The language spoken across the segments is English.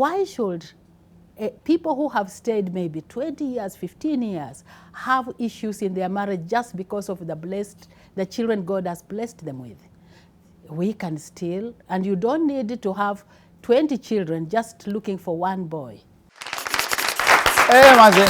Why should people who have stayed maybe 20 years, 15 years, have issues in their marriage just because of the children God has blessed them with? We can still, and you don't need to have 20 children just looking for one boy. Hey, maze.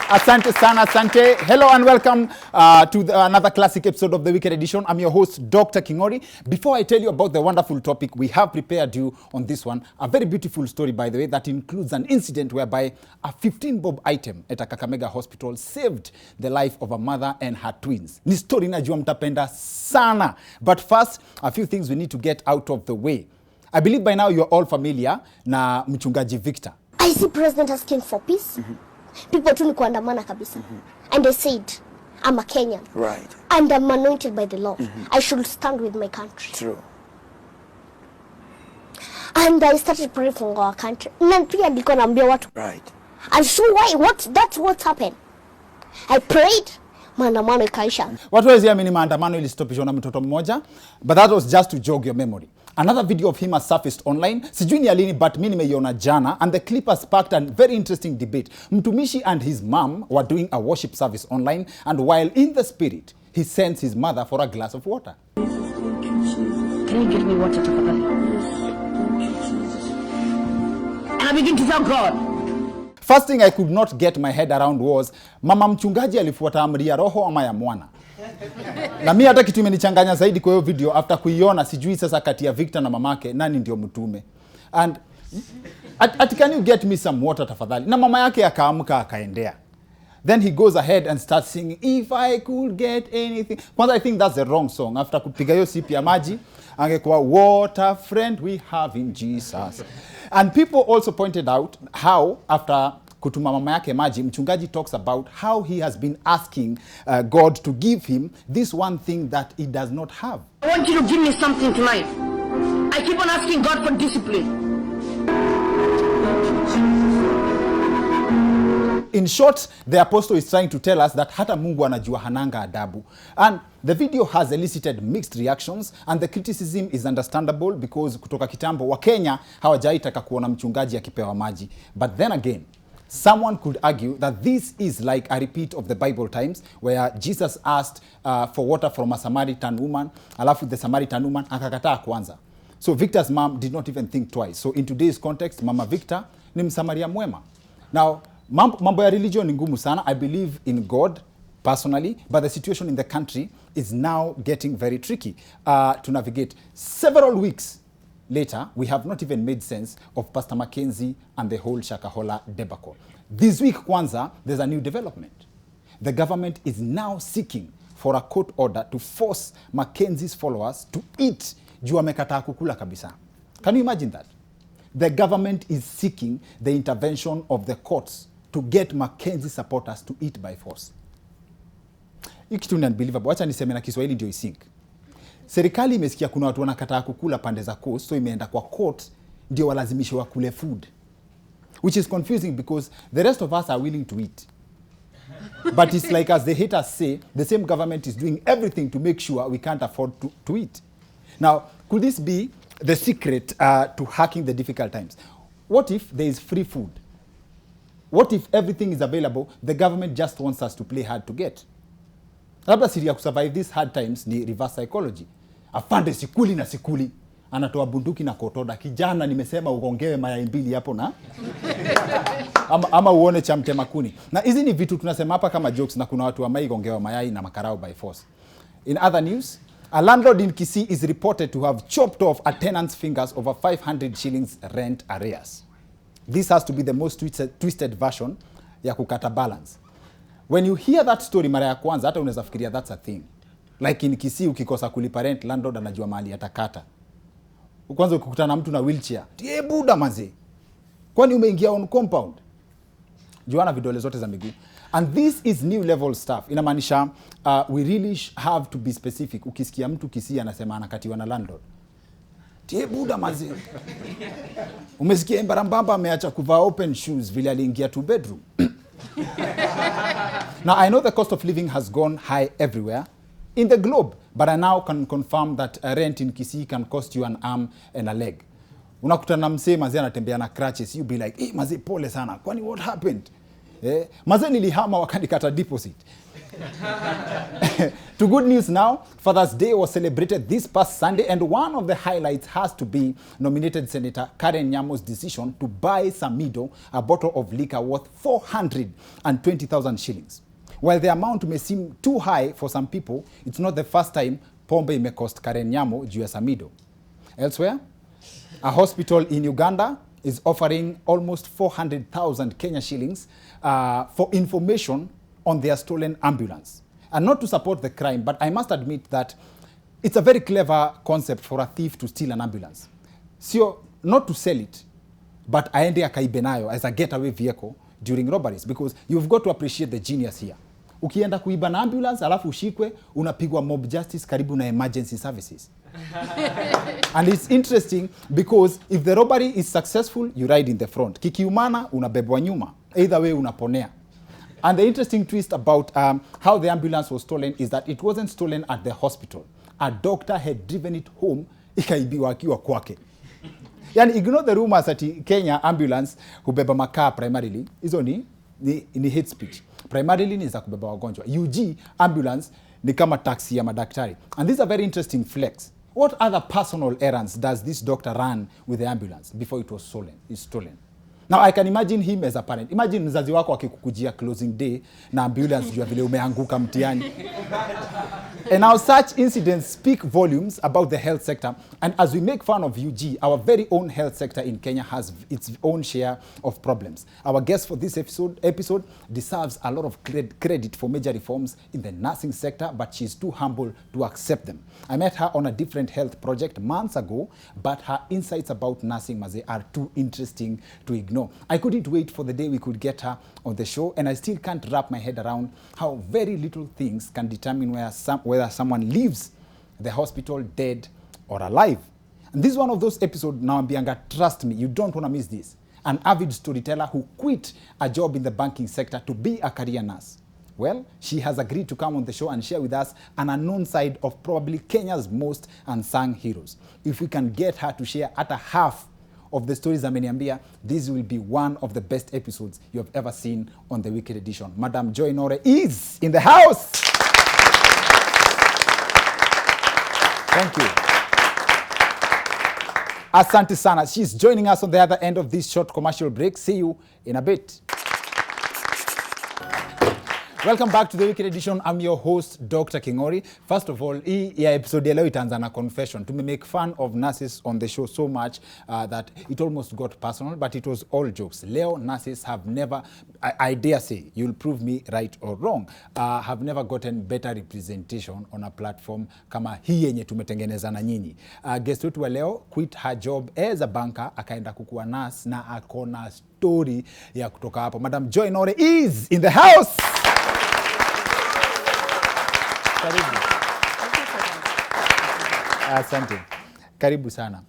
Asante sana, asante. Hello and welcome to another classic episode of the Weekend Edition. I'm your host, Dr. Kingori. Before I tell you about the wonderful topic we have prepared you on this one, a very beautiful story, by the way, that includes an incident whereby a 15-bob item at a Kakamega hospital saved the life of a mother and her twins. Ni story najua mtapenda sana. But first, a few things we need to get out of the way. I believe by now you're all familiar na Mchungaji Victor. I see president asking for peace. People tu ni kuandamana kabisa. And they said, I'm a Kenyan. Right. And I'm anointed by the Lord. I should stand with my country. True. And I started praying for our country. Na pia nilikuwa naambia watu. Right. And so that's what happened. I prayed, maandamano ikaisha. Watu waziamini maandamano ilistopishwa na mtoto mmoja, but that was just to jog your memory. Another video of him has surfaced online. Sijui ni alini, but mimi nimeiona jana, and the clip has sparked a very interesting debate. Mtumishi and his mom were doing a worship service online, and while in the spirit, he sends his mother for a glass of water. Can you give me water, tafadhali? And I begin to thank God. First thing I could not get my head around was, mama mchungaji alifuata amri ya roho ama ya mwana. Na mimi hata kitu imenichanganya zaidi kwa hiyo video after kuiona, sijui sasa kati ya Victor na mamake nani ndio mtume. And can you get me some water tafadhali? Na mama yake akaamka akaendea. Then he goes ahead and starts singing, if I could get anything. Kwanza I think that's the wrong song. After kupiga hiyo sipi ya maji, angekuwa what a friend we have in Jesus. And people also pointed out how after kutuma mama yake maji, mchungaji talks about how he has been asking God to give him this one thing that he does not have. I want you to give me something tonight. I keep on asking God for discipline. In short, the apostle is trying to tell us that hata Mungu anajua hananga adabu. And the video has elicited mixed reactions, and the criticism is understandable because kutoka kitambo wa Kenya hawajaitaka kuona mchungaji akipewa maji. But then again, someone could argue that this is like a repeat of the Bible times where Jesus asked for water from a Samaritan woman, alafu the Samaritan woman akakataa kwanza. So Victor's mom did not even think twice. So in today's context, Mama Victor ni msamaria mwema. Now, mambo ya religion ni ngumu sana. I believe in God personally, but the situation in the country is now getting very tricky to navigate. Several weeks later, we have not even made sense of Pastor Mackenzie and the whole Shakahola debacle. This week, Kwanzaa, there's a new development. The government is now seeking for a court order to force Mackenzie's followers to eat juu amekataa kukula kabisa. Can you imagine that? The government is seeking the intervention of the courts to get Mackenzie supporters to eat by force. Hii kitu ni unbelievable. Wacha niseme na Kiswahili ndio isink. Serikali imesikia kuna watu wanakataa kukula pande za coast, so imeenda kwa court ndio walazimishwe wakule food. Which is confusing because the rest of us are willing to eat. But it's like, as the haters say, the same government is doing everything to make sure we can't afford to eat. Now, could this be the secret to hacking the difficult times? What if there is free food? What if everything is available, the government just wants us to play hard to get? Labda siri ya kusurvive these hard times ni reverse psychology. Afande sikuli na sikuli. Anatoa bunduki na kotoda. Kijana nimesema ugongewe mayai mbili hapo na ama uone cha mtema kuni. Na hizi ni vitu tunasema hapa kama jokes, na kuna watu wamaigongewa mayai na makarao by force. In other news, a landlord in Kisii is reported to have chopped off a tenant's fingers over 500 shillings rent arrears. This has to be the most twisted version ya kukata balance. When you hear that story mara ya kwanza, hata unaweza fikiria that's a thing. Like in Kisii, ukikosa kulipa rent, landlord anajua mahali atakata. Kwanza ukikutana na mtu na wheelchair, tie buda maze, kwani umeingia on compound? Juana vidole zote za miguu. And this is new level stuff. Inamaanisha we really have to be specific. Ukisikia mtu Kisii anasema anakatiwa na landlord, tie buda maze. Umesikia Mbarambamba ameacha kuvaa open shoes vile aliingia 2 bedroom. Now, I know the cost of living has gone high everywhere in the globe, but I now can confirm that a rent in Kisii can cost you an arm and a leg. Unakutana na msee mazee anatembea na crutches, you be like, mazee pole sana. Kwani what happened? Mazee nilihama wakanikata deposit. To good news now, Father's Day was celebrated this past Sunday, and one of the highlights has to be nominated Senator Karen Nyamo's decision to buy Samido a bottle of liquor worth 420,000 shillings. While the amount may seem too high for some people, it's not the first time pombe may cost Karen Nyamo juu ya Samido. Elsewhere, a hospital in Uganda is offering almost 400,000 Kenya shillings for information on their stolen ambulance. And not to support the crime, but I must admit that it's a very clever concept for a thief to steal an ambulance. So, not to sell it, but aende akaibe nayo as a getaway vehicle during robberies, because you've got to appreciate the genius here. Ukienda kuiba na ambulance, alafu ushikwe, unapigwa mob justice karibu na emergency services. And it's interesting because if the robbery is successful, you ride in the front. Kikiumana, unabebwa nyuma. Either way, unaponea. And the interesting twist about how the ambulance was stolen is that it wasn't stolen at the hospital. A doctor had driven it home, ikaibiwa akiwa kwake. Yani, ignore the rumors that Kenya ambulance hubeba makaa primarily. Hizo ni hate speech. Primarily ni za kubeba wagonjwa. UG ambulance ni kama taxi ya madaktari. And this is a very interesting flex. What other personal errands does this doctor run with the ambulance before it was stolen? Now I can imagine him as a parent. Imagine mzazi wako akikukujia closing day na ambulance juu ya vile umeanguka mtihani. And now such incidents speak volumes about the health sector. And as we make fun of UG, our very own health sector in Kenya has its own share of problems. Our guest for this episode deserves a lot of credit for major reforms in the nursing sector, but she's too humble to accept them. I met her on a different health project months ago, but her insights about nursing maze are too interesting to ignore. I couldn't wait for the day we could get her on the show, and I still can't wrap my head around how very little things can determine whether someone leaves the hospital dead or alive. And this is one of those episodes now, Bianga, trust me, you don't want to miss this. An avid storyteller who quit a job in the banking sector to be a career nurse. Well, she has agreed to come on the show and share with us an unknown side of probably Kenya's most unsung heroes. If we can get her to share at a half of the stories ameniambia, this will be one of the best episodes you have ever seen on the Wicked Edition. Madam Joy Noreh is in the house. Thank you. Asante sana. She's joining us on the other end of this short commercial break. See you in a bit. Welcome back to the Wicked Edition. I'm your host, Dr. Kingori. First of all, hii episode ya leo itaanza na confession. Tume make fun of nurses on the show so much that it almost got personal, but it was all jokes. Leo, nurses have never, I dare say, you'll prove me right or wrong, have never gotten better representation on a platform kama hii yenye tumetengeneza na nyinyi. Guest wetu wa leo quit her job as a banker, akaenda kukuwa nurse na akona story ya kutoka hapo. Madam Joy Noreh is in the house. Karibu. Asante. Karibu sana.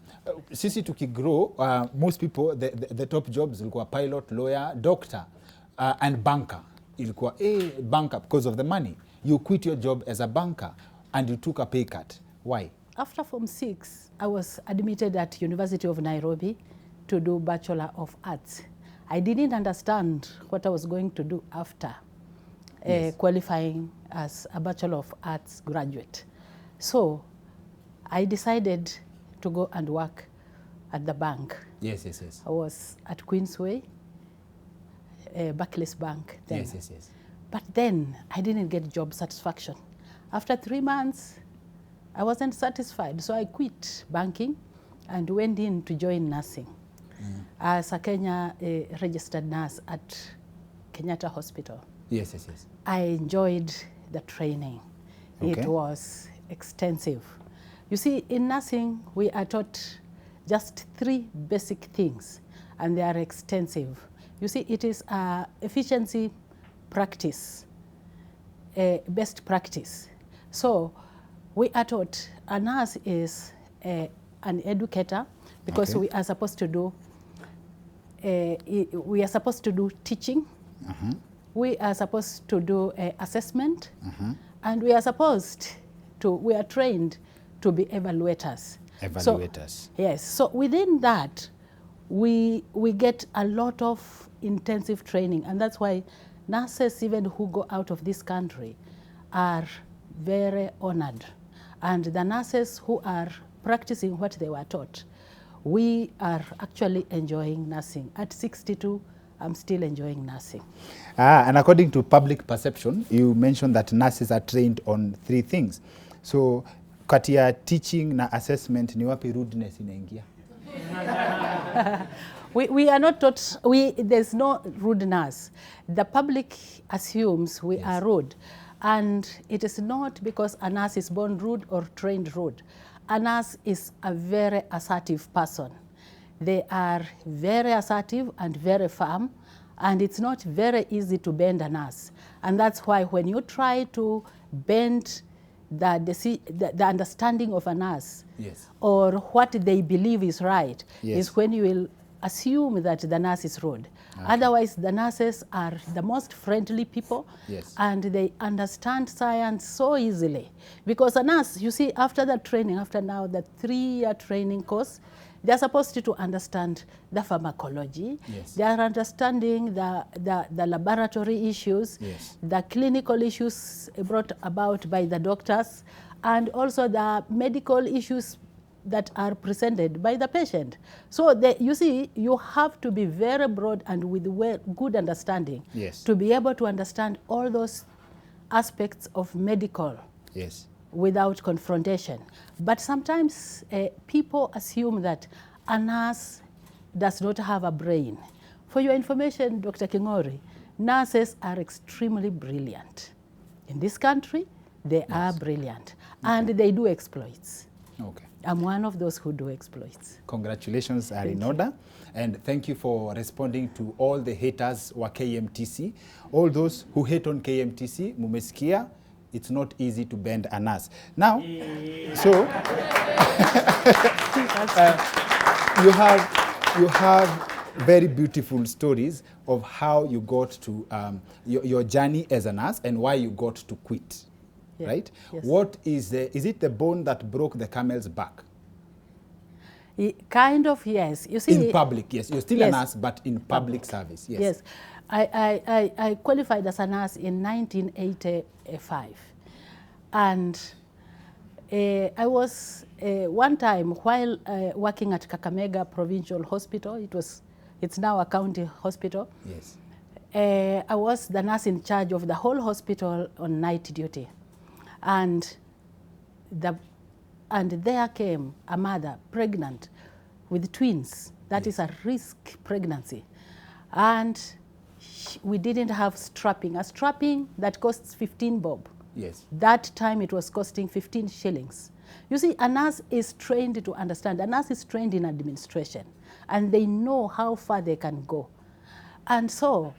Sisi tukigrow, most people, the top jobs ilikuwa pilot, lawyer, doctor, and banker. Ilikuwa banker because of the money. You quit your job as a banker and you took a pay cut. Why? After Form 6, I was admitted at University of Nairobi to do Bachelor of Arts. I didn't understand what I was going to do after qualifying as a Bachelor of Arts graduate. So I decided to go and work at the bank. Yes. I was at Queensway, Barclays Bank then. Yes. But then I didn't get job satisfaction. After 3 months, I wasn't satisfied, so I quit banking and went in to join nursing as a Kenya registered nurse at Kenyatta Hospital. Yes. I enjoyed the training. Okay. It was extensive. You see, in nursing, we are taught just 3 basic things, and they are extensive. You see, it is efficiency practice, best practice. So we are taught a nurse is an educator because we are supposed to do teaching. We are supposed to do assessment, and we are trained to be evaluators. Evaluators. So, yes. So within that, we get a lot of intensive training, and that's why nurses, even who go out of this country, are very honored. And the nurses who are practicing what they were taught, we are actually enjoying nursing. At 62, I'm still enjoying nursing. And according to public perception, you mentioned that nurses are trained on 3 things. So, kati ya teaching na assessment, ni wapi rudeness inaingia? We are not taught, there's no rudeness. The public assumes we are rude. And it is not because a nurse is born rude or trained rude. A nurse is a very assertive person. They are very assertive and very firm, and it's not very easy to bend a nurse. And that's why when you try to bend the understanding of a nurse, or what they believe is right, is when you will assume that the nurse is rude. Okay. Otherwise, the nurses are the most friendly people, and they understand science so easily. Because a nurse, you see, after the training, after now the 3-year training course, they're supposed to understand the pharmacology, they are understanding the laboratory issues, the clinical issues brought about by the doctors, and also the medical issues that are presented by the patient. So you see, you have to be very broad and with good understanding to be able to understand all those aspects of medical without confrontation. But sometimes people assume that a nurse does not have a brain. For your information, Dr. Kingori, nurses are extremely brilliant. In this country, they are brilliant, and they do exploits. Okay. I'm one of those who do exploits. Congratulations are in order, and thank you for responding to all the haters wa KMTC. All those who hate on KMTC, mumesikia, it's not easy to bend a nurse. Now, so you have very beautiful stories of how you got to your journey as a nurse and why you got to quit. Right? What is it the bone that broke the camel's back? Kind of, yes. You see, in public, yes. You're still a nurse, but in public service, yes. I qualified as a nurse in 1985. And I was, one time, while working at Kakamega Provincial Hospital, it's now a county hospital. I was the nurse in charge of the whole hospital on night duty. And there came a mother pregnant with twins. That is a risk pregnancy. And we didn't have strapping. A strapping that costs 15 bob. That time it was costing 15 shillings. You see, a nurse is trained to understand. A nurse is trained in administration, and they know how far they can go. And so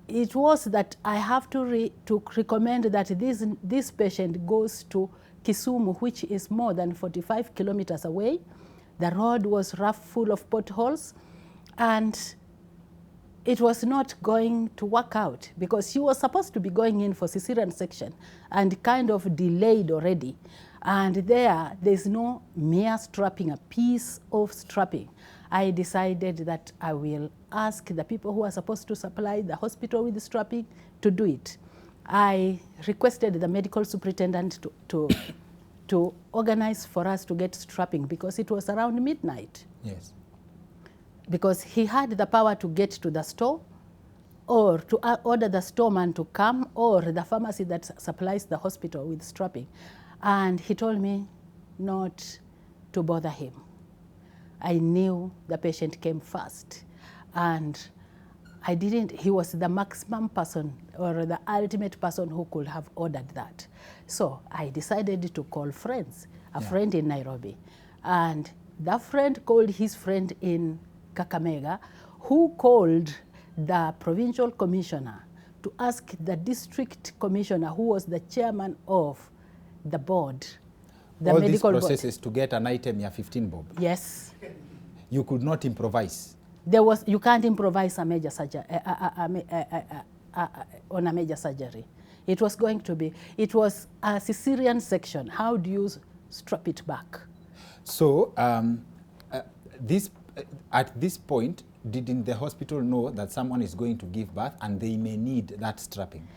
it was that I have to recommend that this patient goes to Kisumu, which is more than 45 kilometers away. The road was rough, full of potholes, and it was not going to work out because she was supposed to be going in for cesarean section and kind of delayed already. And there's no mere strapping, a piece of strapping. I decided that I will ask the people who are supposed to supply the hospital with the strapping to do it. I requested the medical superintendent to organize for us to get strapping because it was around midnight. Because he had the power to get to the store or to order the storeman to come or the pharmacy that supplies the hospital with strapping. And he told me not to bother him. I knew the patient came first, and he was the maximum person or the ultimate person who could have ordered that. So I decided to call friends, a friend in Nairobi. And that friend called his friend in Kakamega, who called the provincial commissioner to ask the district commissioner, who was the chairman of the board, the all medical these processes board. To get an item, 15 bob. Yes. You could not improvise. You can't improvise a major surgery on a major surgery. It was a cesarean section. How do you strap it back? So at this point, didn't the hospital know that someone is going to give birth and they may need that strapping?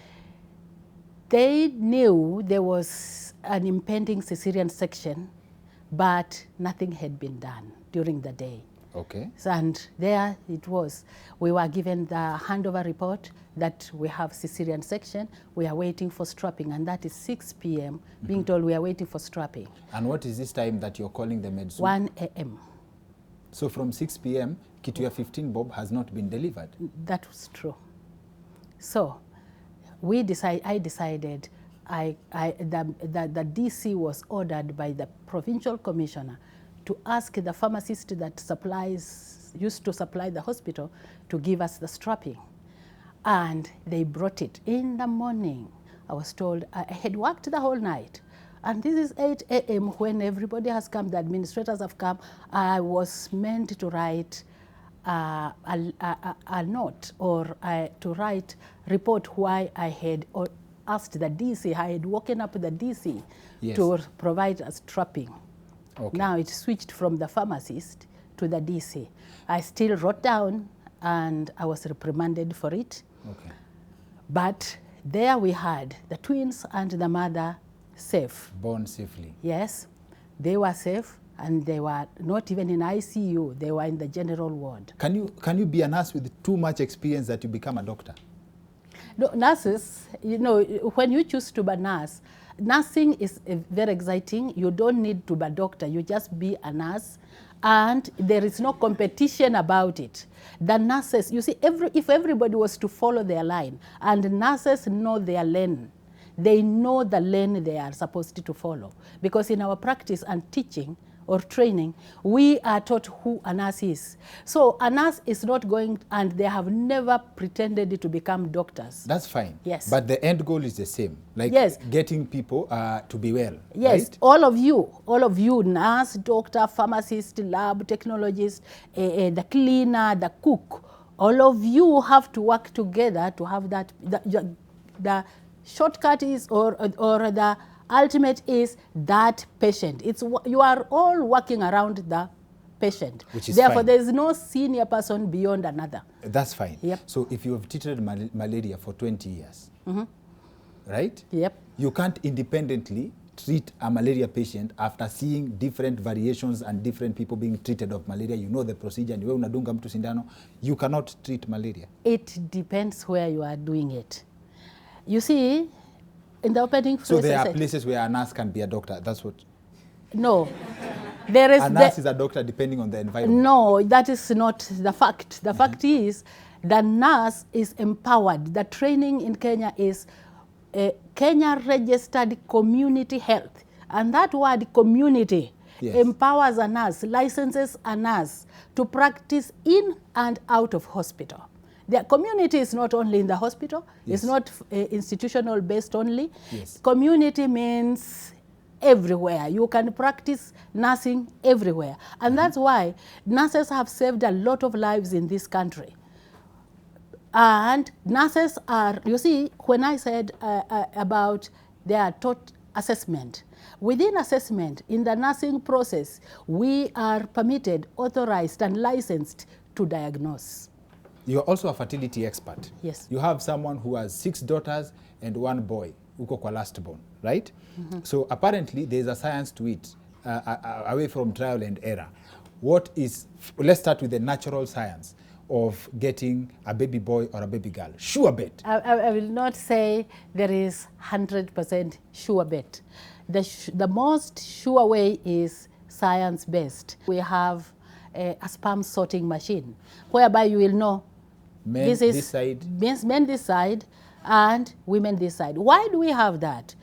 They knew there was an impending cesarean section, but nothing had been done during the day. Okay. And there it was. We were given the handover report that we have cesarean section. We are waiting for strapping, and that is 6 p.m. Being told we are waiting for strapping. And what is this time that you're calling the med? 1 a.m. So from 6 p.m., Kituya 15 Bob has not been delivered. That was true. So I decided the DC was ordered by the provincial commissioner to ask the pharmacist that used to supply the hospital to give us the strapping. And they brought it in the morning. I was told I had worked the whole night. And this is 8 a.m. when everybody has come, the administrators have come. I was meant to write a note or to report why I had asked the DC. I had woken up the DC to provide us strapping. Okay. Now it switched from the pharmacist to the DC. I still wrote down and I was reprimanded for it. Okay. But there we had the twins and the mother safe. Born safely. Yes, they were safe and they were not even in ICU. They were in the general ward. Can you be a nurse with too much experience that you become a doctor? No, nurses, you know, when you choose to be a nurse, nursing is very exciting. You don't need to be a doctor. You just be a nurse, and there is no competition about it. The nurses, you see, if everybody was to follow their line, and nurses know their lane, they know the lane they are supposed to follow. Because in our practice and teaching or training, we are taught who a nurse is. So a nurse is not going, and they have never pretended to become doctors. That's fine. Yes. But the end goal is the same, like getting people to be well. Yes, right? all of you, nurse, doctor, pharmacist, lab technologist, the cleaner, the cook, all of you have to work together to have that. The shortcut is, or the ultimate is that patient. You are all working around the patient. Which is Therefore, fine. there is no senior person beyond another. That's fine. Yep. So if you have treated malaria for 20 years, right? Yep. You can't independently treat a malaria patient after seeing different variations and different people being treated of malaria. You know the procedure. Niwe unadunga mtu sindano. You cannot treat malaria. It depends where you are doing it. You see, in the opening So there are places where a nurse can be a doctor. That's what. No, there is. A nurse is a doctor depending on the environment. No, that is not the fact. The fact is, the nurse is empowered. The training in Kenya is Kenya registered community health, and that word community empowers a nurse, licenses a nurse to practice in and out of hospital. The community is not only in the hospital, it's not institutional based only. Yes. Community means everywhere. You can practice nursing everywhere. And that's why nurses have saved a lot of lives in this country. And nurses are, you see, when I said about their taught assessment, within assessment, in the nursing process, we are permitted, authorized, and licensed to diagnose. You're also a fertility expert. Yes. You have someone who has 6 daughters and 1 boy, uko kwa last born, right? So apparently there's a science to it, away from trial and error. Let's start with the natural science of getting a baby boy or a baby girl. Sure bet. I will not say there is 100% sure bet. The most sure way is science-based. We have a sperm sorting machine, whereby you will know Men this is this side. men this side and women this side. Why do we have that?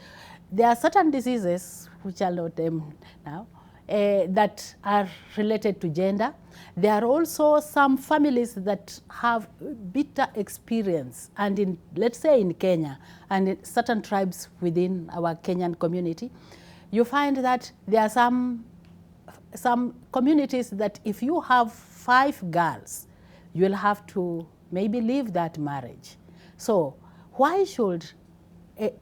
There are certain diseases, which I'll not name now, that are related to gender. There are also some families that have bitter experience, and let's say in Kenya and in certain tribes within our Kenyan community, you find that there are some communities that if you have 5 girls, you will have to maybe leave that marriage. So why should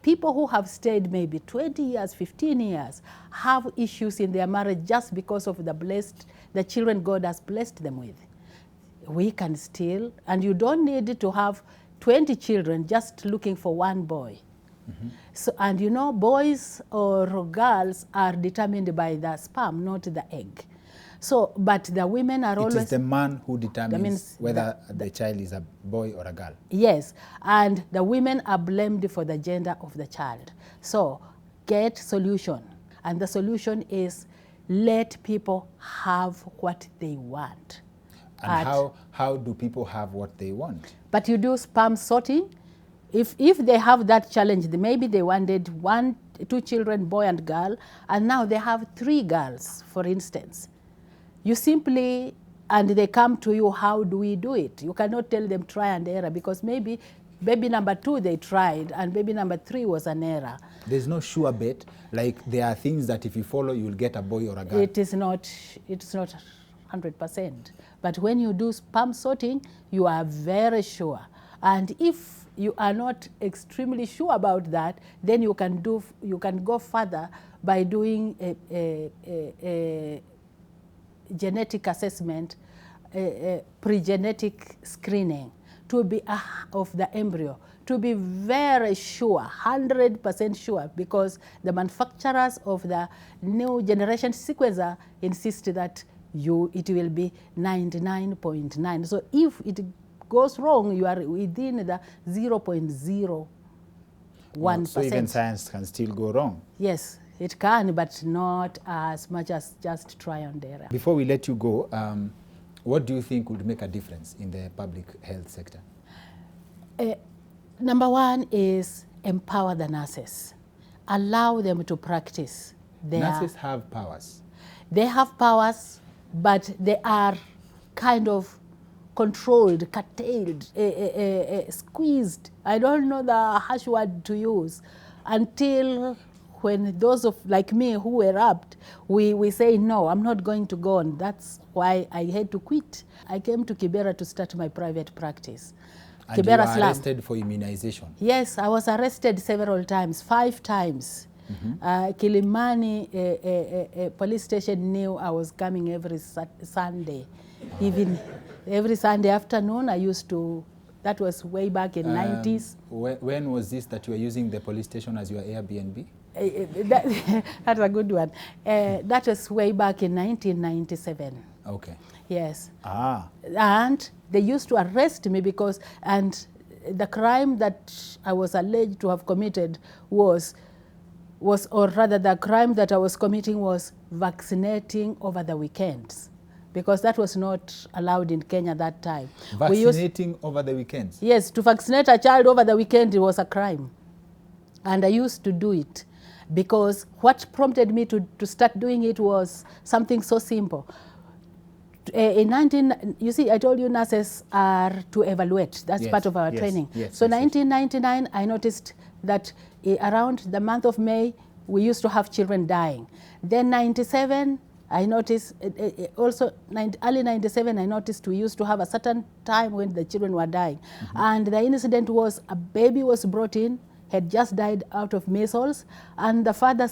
people who have stayed maybe 20 years, 15 years, have issues in their marriage just because of the children God has blessed them with. We can still, and you don't need to have 20 children just looking for one boy. So, and you know, boys or girls are determined by the sperm, not the egg. So, but the women are always... It is the man who determines whether the child is a boy or a girl. Yes, and the women are blamed for the gender of the child. So, get solution. And the solution is let people have what they want. And how do people have what they want? But you do sperm sorting. If they have that challenge, maybe they wanted 2 children, boy and girl, and now they have 3 girls, for instance. You simply, and they come to you, how do we do it? You cannot tell them try and error, because maybe baby number 2 they tried and baby number 3 was an error. There's no sure bet, like there are things that if you follow, you'll get a boy or a girl. It's not 100%. But when you do sperm sorting, you are very sure. And if you are not extremely sure about that, then you can go further by doing a genetic assessment, pre-genetic screening to be of the embryo, to be very sure, 100% sure, because the manufacturers of the new generation sequencer insist that it will be 99.9. So if it goes wrong, you are within the 0.01%. So even science can still go wrong? Yes, it can, but not as much as just try and error. Before we let you go, what do you think would make a difference in the public health sector? Number 1 is empower the nurses. Allow them to practice. Nurses have powers. They have powers, but they are kind of controlled, curtailed, squeezed. I don't know the harsh word to use, until when those like me who were up, we say, no, I'm not going to go on. That's why I had to quit. I came to Kibera to start my private practice. And Kibera you were arrested for immunization? Yes, I was arrested several times, 5 times. Kilimani police station knew I was coming every Sunday. Even every Sunday afternoon I used to, that was way back in 90s. When was this that you were using the police station as your Airbnb? That's a good one. That was way back in 1997. Okay. Yes. Ah. And they used to arrest me because, and the crime that I was alleged to have committed was, or rather the crime that I was committing was vaccinating over the weekends, because that was not allowed in Kenya that time. Vaccinating over the weekends? Yes, to vaccinate a child over the weekend, it was a crime. And I used to do it because what prompted me to start doing it was something so simple. You see, I told you nurses are to evaluate. That's part of our training. So 1999, I noticed that around the month of May, we used to have children dying. Then 97, I noticed, also early 97, I noticed we used to have a certain time when the children were dying. And the incident was a baby was brought in, had just died out of measles, and the father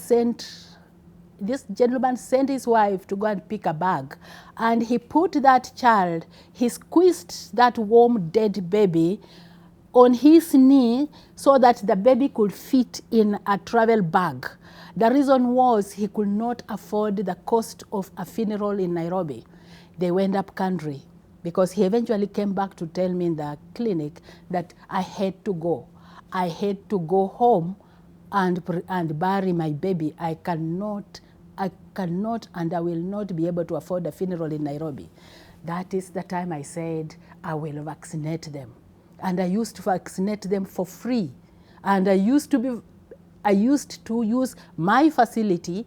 this gentleman sent his wife to go and pick a bag, and he put that child, he squeezed that warm dead baby on his knee so that the baby could fit in a travel bag. The reason was he could not afford the cost of a funeral in Nairobi. They went up country, because he eventually came back to tell me in the clinic that I had to go. I had to go home and bury my baby. I cannot and I will not be able to afford a funeral in Nairobi. That is the time I said, I will vaccinate them. And I used to vaccinate them for free. And I used to use my facility.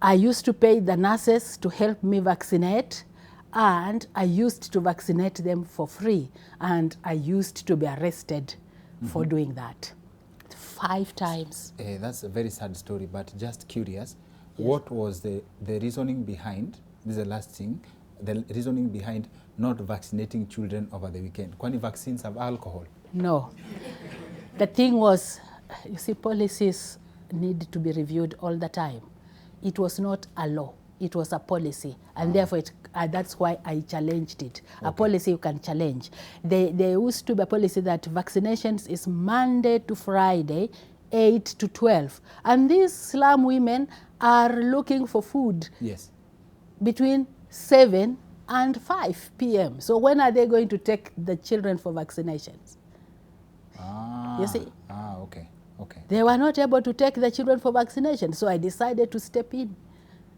I used to pay the nurses to help me vaccinate, and I used to vaccinate them for free. And I used to be arrested for doing that 5 times. That's a very sad story, but just curious. Yes. What was the reasoning behind, this is the last thing, the reasoning behind not vaccinating children over the weekend? Kwani vaccines have alcohol? No. The thing was, You see, policies need to be reviewed all the time. It was not a law, it was a policy, and therefore that's why I challenged it. A policy you can challenge. There used to be a policy that vaccinations is Monday to Friday, 8 to 12. And these slum women are looking for food between 7 and 5 p.m. So when are they going to take the children for vaccinations? You see? Okay. They were not able to take the children for vaccination, so I decided to step in.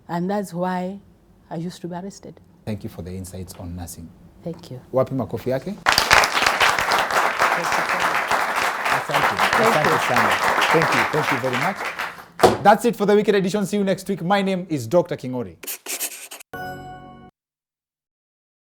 And that's why I used to be arrested. Thank you for the insights on nursing. Thank you. Wapi makofi yake? Thank you very much. That's it for the Weekend Edition. See you next week. My name is Dr. Kingori.